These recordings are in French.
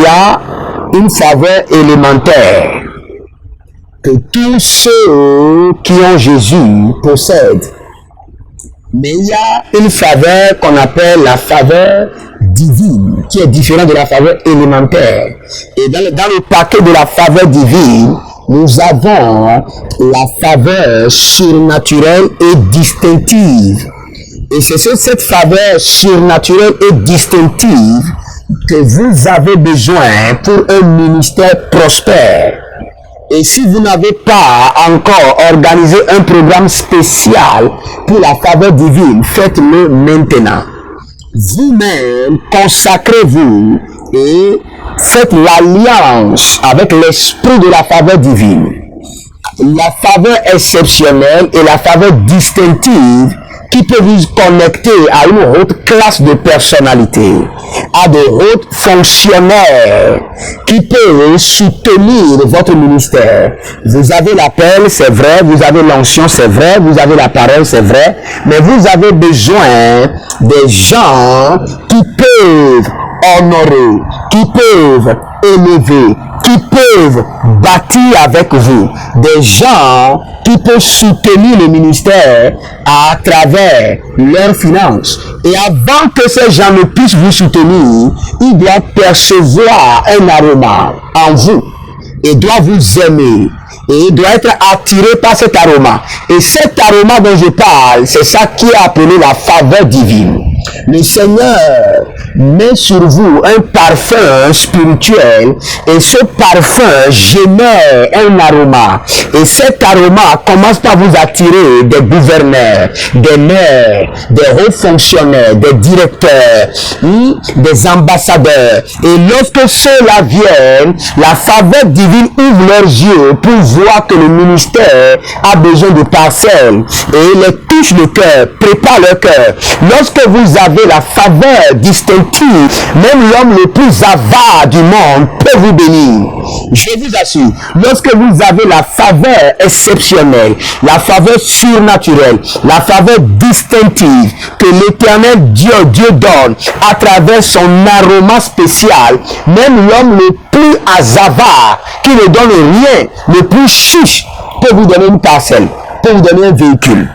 a une faveur élémentaire que tous ceux qui ont Jésus possèdent. Mais il y a une faveur qu'on appelle la faveur divine, qui est différente de la faveur élémentaire. Et dans le paquet de la faveur divine, nous avons la faveur surnaturelle et distinctive. Et c'est sur cette faveur surnaturelle et distinctive que vous avez besoin pour un ministère prospère. Et si vous n'avez pas encore organisé un programme spécial pour la faveur divine, faites-le maintenant. Vous-même, consacrez-vous et faites l'alliance avec l'esprit de la faveur divine. La faveur exceptionnelle et la faveur distinctive qui peut vous connecter à une haute classe de personnalité, à de hauts fonctionnaires qui peuvent soutenir votre ministère. Vous avez l'appel, c'est vrai, vous avez l'onction, c'est vrai, vous avez la parole, c'est vrai, mais vous avez besoin des gens qui peuvent honorer, qui peuvent élever, qui peuvent bâtir avec vous, des gens qui peuvent soutenir le ministère à travers leurs finances. Et avant que ces gens ne puissent vous soutenir, ils doivent percevoir un aroma en vous et doivent vous aimer. Et il doit être attiré par cet aroma. Et cet aroma dont je parle, c'est ça qui est appelé la faveur divine. Le Seigneur met sur vous un parfum spirituel et ce parfum génère un aroma. Et cet aroma commence par vous attirer des gouverneurs, des maires, des hauts fonctionnaires, des directeurs, des ambassadeurs. Et lorsque ceux-là viennent, la faveur divine ouvre leurs yeux pour voir que le ministère a besoin de parcelles et les touche le cœur, prépare le cœur. Lorsque vous avez la faveur distinctive, même l'homme le plus avare du monde peut vous bénir. Je vous assure, lorsque vous avez la faveur exceptionnelle, la faveur surnaturelle, la faveur distinctive que l'Éternel Dieu donne à travers son aroma spécial, même l'homme le plus avare, qui ne donne rien, le plus chiche, peut vous donner une parcelle, peut vous donner un véhicule.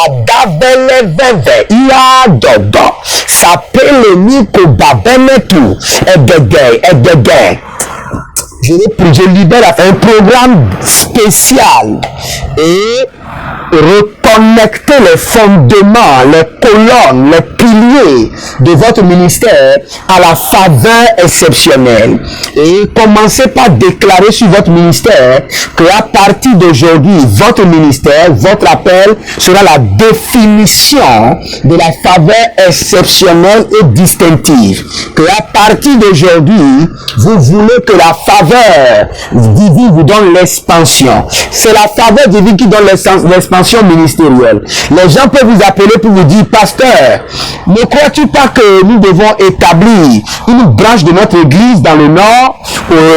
Adabeleveve ia dodo sapele niko babenetu edege. Je libère un programme spécial et reconnecter les fondements, les colonnes, les piliers de votre ministère à la faveur exceptionnelle. Et commencez par déclarer sur votre ministère qu'à partir d'aujourd'hui, votre ministère, votre appel sera la définition de la faveur exceptionnelle et distinctive. Qu'à partir d'aujourd'hui, vous voulez que la faveur divine vous donne l'expansion. C'est la faveur divine qui donne l'expansion ministérielle. Les gens peuvent vous appeler pour vous dire, pasteur, ne crois-tu pas que nous devons établir une branche de notre église dans le nord?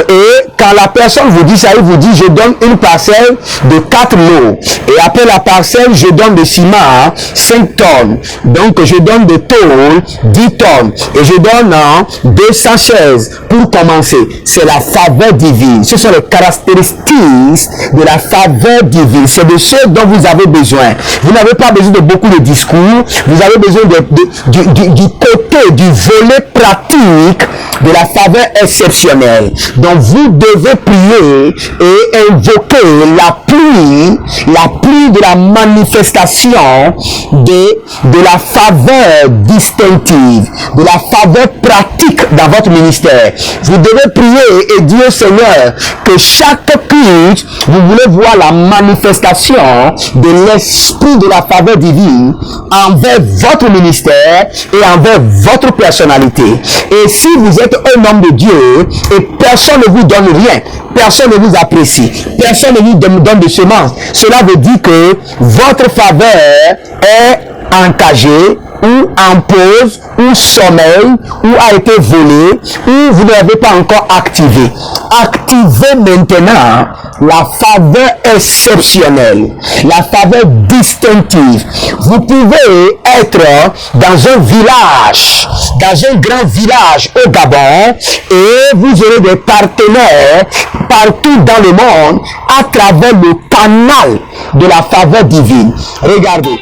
Et quand la personne vous dit ça, il vous dit, je donne une parcelle de 4 lots. Et après la parcelle, je donne de ciment 5 tonnes. Donc, je donne de tôle 10 tonnes. Et je donne 200 chaises pour commencer. C'est la faveur divine. Ce sont les caractéristiques de la faveur divine. C'est de ce dont vous avez besoin. Vous n'avez pas besoin de beaucoup de discours. Vous avez besoin du côté, du volet pratique de la faveur exceptionnelle. Donc vous devez prier et invoquer la pluie de la manifestation de la faveur distinctive, de la faveur pratique dans votre ministère. Vous devez prier et dire au Seigneur que chaque culte, vous voulez voir la manifestation de l'esprit de la faveur divine envers votre ministère et envers votre personnalité. Et si vous êtes un homme de Dieu et personne ne vous donne rien, personne ne vous apprécie, personne ne vous donne de semences, cela veut dire que votre faveur est encagé, ou en pause, ou sommeil, ou a été volé, ou vous n'avez pas encore activé. Activez maintenant la faveur exceptionnelle, la faveur distinctive. Vous pouvez être dans un village, dans un grand village au Gabon, et vous aurez des partenaires partout dans le monde à travers le canal de la faveur divine. Regardez.